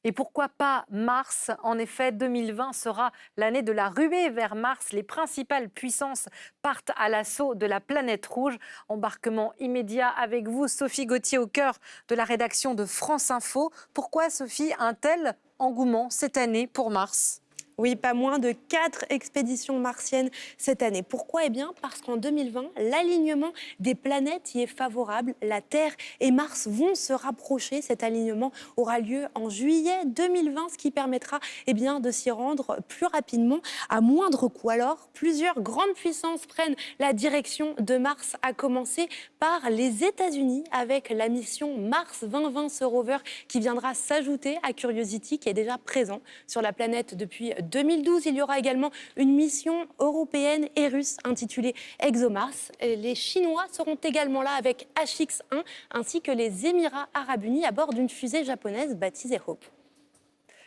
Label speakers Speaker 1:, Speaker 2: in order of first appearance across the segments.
Speaker 1: Et pourquoi pas Mars? En effet, 2020 sera l'année de la ruée vers Mars. Les principales puissances partent à l'assaut de la planète rouge. Embarquement immédiat avec vous, Sophie Gauthier, au cœur de la rédaction de France Info. Pourquoi, Sophie, un tel engouement cette année pour Mars?
Speaker 2: Oui, pas moins de 4 expéditions martiennes cette année. Pourquoi? Eh bien, parce qu'en 2020, l'alignement des planètes y est favorable. La Terre et Mars vont se rapprocher. Cet alignement aura lieu en juillet 2020, ce qui permettra de s'y rendre plus rapidement, à moindre coût. Alors, plusieurs grandes puissances prennent la direction de Mars, à commencer par les États-Unis, avec la mission Mars 2020, ce rover qui viendra s'ajouter à Curiosity, qui est déjà présent sur la planète depuis 2012. Il y aura également une mission européenne et russe intitulée ExoMars. Et les Chinois seront également là avec HX-1, ainsi que les Émirats arabes unis à bord d'une fusée japonaise baptisée Hope.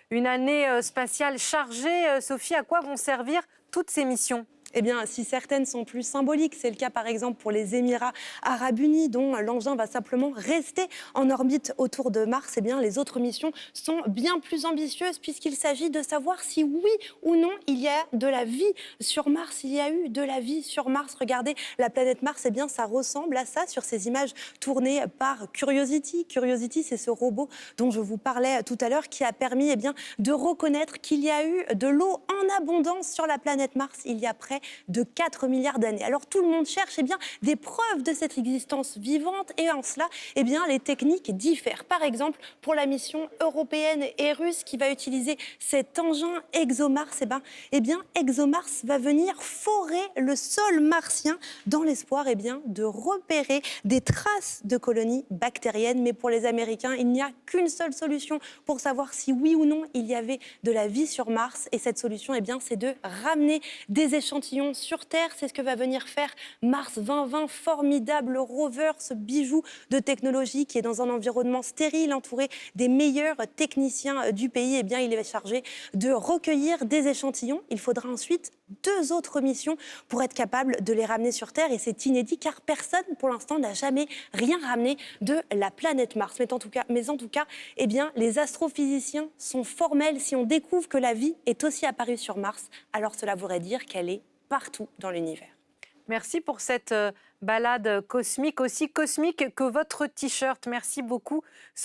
Speaker 1: Une année spatiale chargée. Sophie, à quoi vont servir toutes ces missions?
Speaker 2: Eh bien, si certaines sont plus symboliques, c'est le cas par exemple pour les Émirats arabes unis, dont l'engin va simplement rester en orbite autour de Mars. Eh bien, les autres missions sont bien plus ambitieuses, puisqu'il s'agit de savoir si oui ou non il y a de la vie sur Mars. Il y a eu de la vie sur Mars. Regardez la planète Mars, eh bien, ça ressemble à ça sur ces images tournées par Curiosity. Curiosity, c'est ce robot dont je vous parlais tout à l'heure, qui a permis de reconnaître qu'il y a eu de l'eau en abondance sur la planète Mars il y a près de 4 milliards d'années. Alors tout le monde cherche des preuves de cette existence vivante, et en cela, les techniques diffèrent. Par exemple, pour la mission européenne et russe qui va utiliser cet engin ExoMars, ExoMars va venir forer le sol martien dans l'espoir de repérer des traces de colonies bactériennes. Mais pour les Américains, il n'y a qu'une seule solution pour savoir si oui ou non il y avait de la vie sur Mars, et cette solution, c'est de ramener des échantillons sur Terre. C'est ce que va venir faire Mars 2020, formidable rover, ce bijou de technologie qui est dans un environnement stérile, entouré des meilleurs techniciens du pays. Il est chargé de recueillir des échantillons. Il faudra ensuite 2 autres missions pour être capable de les ramener sur Terre, et c'est inédit car personne pour l'instant n'a jamais rien ramené de la planète Mars. Mais en tout cas, les astrophysiciens sont formels. Si on découvre que la vie est aussi apparue sur Mars, alors cela voudrait dire qu'elle est partout dans l'univers.
Speaker 1: Merci pour cette balade cosmique, aussi cosmique que votre t-shirt. Merci beaucoup.